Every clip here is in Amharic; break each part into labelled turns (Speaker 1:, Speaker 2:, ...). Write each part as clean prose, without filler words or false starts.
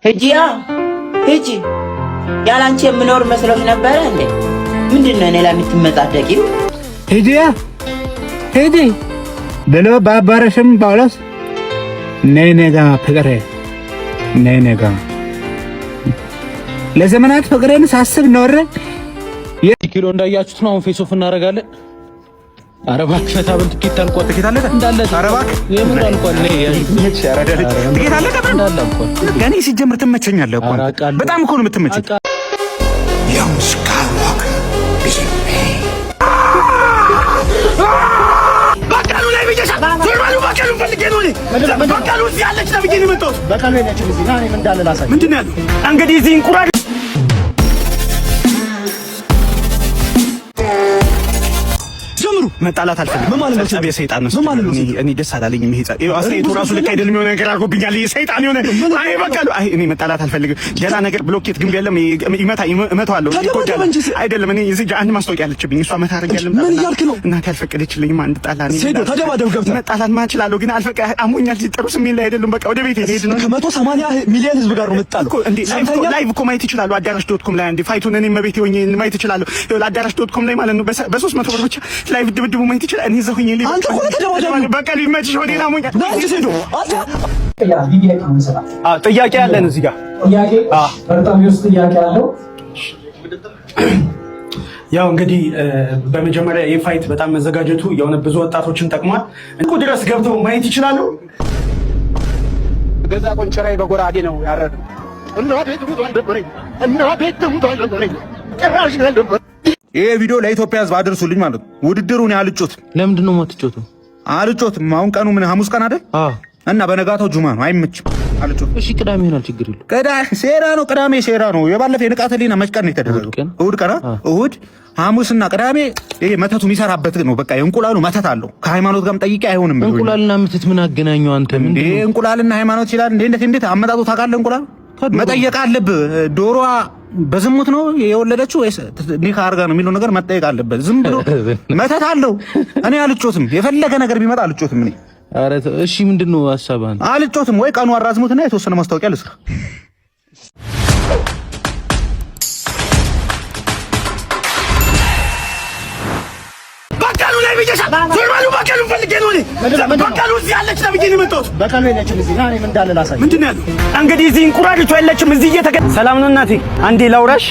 Speaker 1: ሂጂያ ሂጂ። ያላንቺ የምኖር መስሎሽ ነበረ እንዴ? ምንድነው እኔ ላይ የምትመጻደቂው?
Speaker 2: ሂጂያ ሂጂ ብሎ ባባረሽም ጳውሎስ ነይ ነጋ ፍቅሬ ነይ ነጋ። ለዘመናት ፍቅሬን ሳስብ ኖረ።
Speaker 3: ኪሎ እንዳያችሁት ነው። አሁን ፌስ ኦፍ እናደርጋለን። ኧረ እባክህ ፈታ ብል ትኬት አልቋል። ትኬት አለቀ እንዳለ። ኧረ እባክህ የምን አልቋል? ነይ ትኬት አለቀ እንዳለ አልቋል።
Speaker 2: እኔ ሲጀምር ትመቸኛለህ እኮ በጣም እኮ ነው የምትመቸኝ።
Speaker 4: Young Skywalker is in pain.
Speaker 5: በቃሉ ላይ ብቻ ዞርባሉ በቃሉ ፈልጌ ነው እኔ በቃሉ እዚህ ያለች ነው ብዬ ነው የመጣሁት። በቃሉ ላይ ነች እዚህ ና እኔ ምን እንዳለ ላሳይ። ምንድን ነው ያለው? እንግዲህ እዚህ እንቁራል መጣላት አልፈልግም። ምን ማለት ነው? ሰይጣን ነው። ምን ማለት ነው? እኔ ደስ አላለኝም። ይሄ አስተያየቱ ራሱ ልክ አይደለም። የሆነ ነገር አድርጎብኛል። ይሄ ሰይጣን የሆነ አይ በቃ አይ እኔ መጣላት አልፈልግም። ሌላ ነገር ብሎኬት ግንብ ያለም እመታዋለሁ። አይደለም እኔ እዚህ አንድ ማስታወቂያ አለችብኝ። እሷ መታረግ ያለም ምን እያልክ ነው? እናቴ አልፈቀደችልኝም። አንድ ጣላ ነኝ ሴዶ ተደባደብ ገብተህ መጣላት ማንችላለሁ፣ ግን አሞኛል። ጥሩ ስሜት ላይ አይደለም። በቃ ወደ ቤት ሄድ ነው። ከ180 ሚሊዮን ህዝብ ጋር ነው የምትጣለው እንዴ? ላይቭ እኮ ማየት ይችላሉ። አዳራሽ.com ላይ አንዴ ፋይቱን እኔ መቤት ሆኜ ማየት ይችላሉ። አዳራሽ.com ላይ ማለት ነው በ300 ብር ብቻ ላይቭ ድብድቡ ማየት ይችላል። እኔ ዘሁኝ ሊል አንተ እኮ ተደባደብ በቃ ሊመችሽ ወዴና ሞኛ ናንቺ ሴዶ ጥያቄ ያለን እዚህ ጋር ጥያቄ በጣም ይውስጥ ጥያቄ አለው። ያው እንግዲህ በመጀመሪያ የፋይት በጣም መዘጋጀቱ የሆነ ብዙ ወጣቶችን ጠቅሟል። እንቁ ድረስ ገብተው ማየት ይችላሉ። ገዛ ቆንጨራይ በጎራዴ ነው ያረደው እና ቤት ሙቷል ደበረኝ እና ቤት ሙቷል ደበረኝ ጭራሽ ነበር።
Speaker 2: ይሄ ቪዲዮ ለኢትዮጵያ ሕዝብ አድርሱልኝ ማለት ነው። ውድድሩን አልጮትም።
Speaker 3: ለምንድን ነው የማትጮተው?
Speaker 2: አልጮትም። አሁን ቀኑ ምን ሐሙስ ቀን አይደል? እና በነጋታው ጁማ ነው። አይመችም። አልጮትም።
Speaker 3: እሺ ቅዳሜ ይሆናል። ችግር የለም።
Speaker 2: ሴራ ነው። ቅዳሜ ሴራ ነው። የባለፈው የንቃተ ህሊና መች ቀን ነው የተደረገው? እሑድ ቀን። እሑድ፣ ሐሙስና ቅዳሜ ይሄ መተቱ የሚሰራበት ነው። በቃ የእንቁላሉ መተት አለው። ከሃይማኖት ጋርም ጠይቄ አይሆንም።
Speaker 3: እንቁላልና መተት ምን አገናኘው? አንተ ምን
Speaker 2: ይሄ እንቁላልና ሃይማኖት ይችላል እንዴ? እንዴት አመጣጡ ታውቃለህ? እንቁላል መጠየቅ አለብህ። ዶሮዋ በዝሙት ነው የወለደችው ወይስ ኒካ አርጋ ነው የሚለው ነገር መጠየቅ አለበት። ዝም ብሎ መተት አለው። እኔ አልጮትም። የፈለገ ነገር ቢመጣ አልጮትም። እኔ
Speaker 3: ኧረ እሺ ምንድነው ሐሳብህ?
Speaker 2: አልጮትም። ወይ ቀኑ አራዝሙትና የተወሰነ ማስታወቂያ ልስራ።
Speaker 5: በቃሉ ላይ ብቻ ዞርባሉ በቃሉ ፈልጌ ነው እኔ በቃሉ እዚህ ያለች ነው ብዬ ነው የመጣሁት። በቃሉ ላይ ነች እዚህ ና እኔ ምን እንዳለ ላሳይ። ምንድን ነው ያለው? እንግዲህ እዚህ እንቁራሪቱ የለችም እዚህ ሰላም ነው እናቴ። አንዴ ላውራሽ።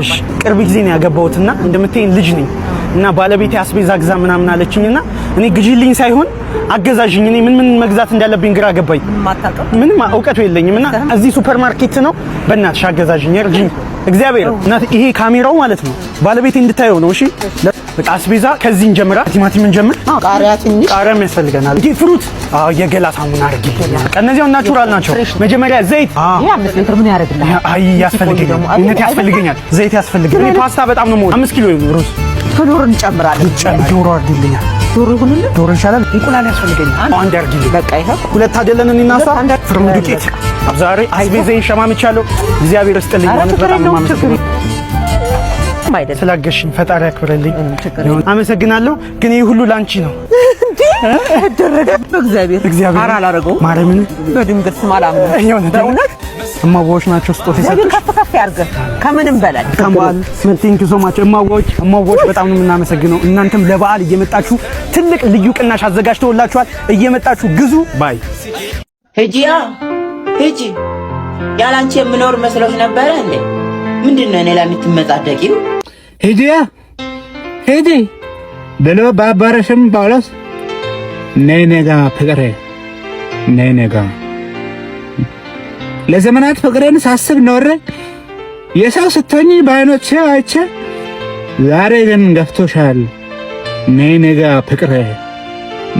Speaker 5: እሺ ቅርብ ጊዜ ነው ያገባሁትና እንደምትይኝ ልጅ ነኝ እና ባለቤቴ አስቤዛ ግዛ ምናምን አለችኝና እኔ ግዢልኝ ሳይሆን አገዛዥኝ። እኔ ምን መግዛት እንዳለብኝ ግራ ገባኝ። ምንም እውቀቱ የለኝምና እዚህ ሱፐርማርኬት ነው። በእናትሽ አገዛዥኝ፣ እርጂኝ እግዚአብሔር። እናቴ ይሄ ካሜራው ማለት ነው ባለቤቴ እንድታየው ነው። እሺ በቃ አስቤዛ ከዚህ እንጀምራ። ቲማቲም እንጀምር። ቃሪያም ያስፈልገናል። ይሄ ፍሩት የገላ ሳሙና አድርጊልኝ። እነዚያው ናቹራል ናቸው። መጀመሪያ ዘይት
Speaker 6: ይሄ 5 ሊትር ምን ያደርግልሃል?
Speaker 5: አይ ያስፈልገኛል፣ እውነት ያስፈልገኛል። ዘይት ያስፈልገኛል። እኔ ፓስታ በጣም ነው የምወደው። 5 ኪሎ ሩዝ
Speaker 6: ዶሮ እንጨምራለን።
Speaker 5: ዶሮ አድርጊልኝ። ዶሮ ይሁንልህ። ዶሮ ይሻላል። እንቁላል ያስፈልገኛል። አንድ አድርጊልኝ።
Speaker 6: በቃ ይሄ
Speaker 5: ሁለት አይደለን እኔና እሷ። ፍርም ዱቄት ዛሬ አስቤዛዬን ሸማምቻለሁ። እግዚአብሔር ይስጥልኝ። በጣም ነው የማመሰግነው ስላገሽኝ። ፈጣሪ ያክብረልኝ። አመሰግናለሁ። ግን ይሄ ሁሉ ላንቺ ነው።
Speaker 6: ተደረገ እግዚአብሔር አራ አላረገው
Speaker 5: ማርያምን
Speaker 6: በድንገት ስማላም ነው።
Speaker 5: እማዋዎች ናቸው ስጦታ ይሰጡሽ።
Speaker 6: ከፍ ያርገህ ከምንም በላይ
Speaker 5: ከማል ቴንክ ዩ ሶ ማች እማዋዎች በጣም ነው የምናመሰግነው። እናንተም ለበዓል እየመጣችሁ ትልቅ ልዩ ቅናሽ አዘጋጅተውላችኋል። እየመጣችሁ ግዙ። ባይ
Speaker 1: ሂጂያ ሂጂ። ያላንቺ የምኖር መስሎሽ ነበረ እንዴ? ምንድነው እኔ ላይ የምትመጻደቂው?
Speaker 2: ሂጂያ ሂጂ ብሎ ባባረሽም ጳውሎስ ነይ ነጋ ፍቅሬ ነይ ነጋ። ለዘመናት ፍቅሬን ሳስብ ኖረ። የሰው ስትሆኚ በዓይኖቼ አይቼ ዛሬ ግን ገፍቶሻል። ነይ ነጋ ፍቅሬ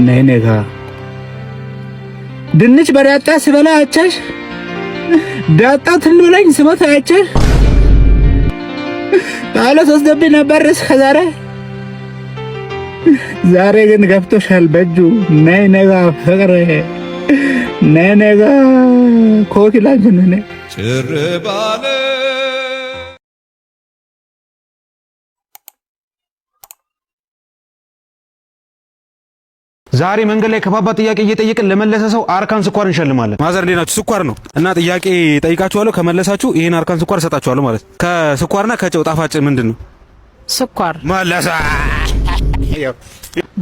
Speaker 2: ነይ ነጋ። ድንች በዳጣ ስበላ አይቼሽ ዳጣ ትል ብለኝ ስሞት አይቼሽ ጳውሎስ ወስዶብኝ ነበር እስከ ዛሬ። ዛሬ ግን ገብቶሻል በእጁ። ነይ ነጋ ፍቅሬ ነይ ነጋ። ኮኪላችን ነይ ጭር ባለ ዛሬ መንገድ ላይ ከባባድ ጥያቄ እየጠየቅን ለመለሰ ሰው አርካን ስኳር እንሸልማለን። ማዘር እንዴት ናችሁ? ስኳር ነው እና ጥያቄ ጠይቃችኋለሁ። ከመለሳችሁ ይሄን አርካን ስኳር እሰጣችኋለሁ ማለት። ከስኳርና ከጨው ጣፋጭ ምንድን ነው?
Speaker 6: ስኳር
Speaker 2: መለሳ።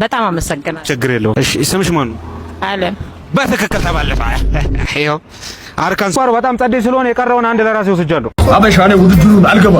Speaker 6: በጣም አመሰግናለሁ።
Speaker 2: ችግር የለውም። እሺ ስምሽ ማን ነው?
Speaker 6: አለም።
Speaker 2: በትክክል ተባለፈ። ይሄው አርካን ስኳር በጣም ጸዴ ስለሆነ የቀረውን አንድ ለራሴ ወስጃለሁ።
Speaker 5: አበሻ ነኝ ውድድሩን አልገባ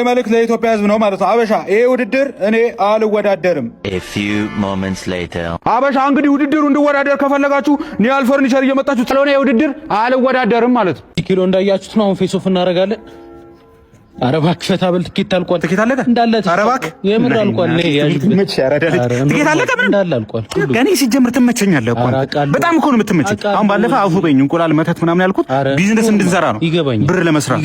Speaker 2: መልእክት ለኢትዮጵያ ሕዝብ ነው ማለት ነው። አበሻ ይሄ ውድድር እኔ አልወዳደርም።
Speaker 7: A few moments later
Speaker 2: አበሻ እንግዲህ ውድድሩ እንድወዳደር ከፈለጋችሁ ኒያል ፈርኒቸር እየመጣችሁ ስለሆነ ይሄ ውድድር አልወዳደርም ማለት ነው።
Speaker 3: ኪሎ እንዳያችሁት ነው። አሁን ፌስ ኦፍ እናደርጋለን። ኧረ እባክህ ፈታ በል። ትኬት አልቋል።
Speaker 2: ትኬት አለቀ
Speaker 3: እንዳለ።
Speaker 2: ኧረ እባክህ
Speaker 3: የምር አልቋል።
Speaker 2: ትኬት አለቀ።
Speaker 3: እንዳለ አልቋል።
Speaker 2: እኔ ሲጀምር ትመቸኛለህ እኮ በጣም እኮ ነው የምትመቸኝ። አሁን ባለፈው አውፉ በኝ እንቁላል መተት ምናምን ያልኩት ቢዝነስ እንድንሰራ ነው ብር ለመስራት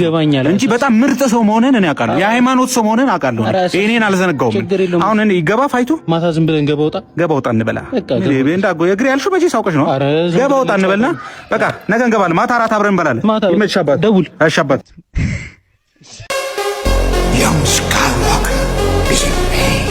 Speaker 2: እንጂ በጣም ምርጥ ሰው መሆንህን እኔ አውቃለሁ። የሃይማኖት ሰው መሆንህን አውቃለሁ። እኔን አልዘነጋውም። አሁን እኔ ይገባ ፋይቱ
Speaker 3: ማታ ዝም ብለን ገባ ወጣ እንበላ
Speaker 2: እንዳጎ የግሬ ያልሽው መቼ ሳውቀሽ ነው? ገባ ወጣ እንበልና በቃ ነገ እንገባለን። ማታ አራት አብረን እንበላለን። ይመችሽ አባት።
Speaker 3: ደውል።
Speaker 2: እሺ አባት።
Speaker 4: Young Skywalker is in pain.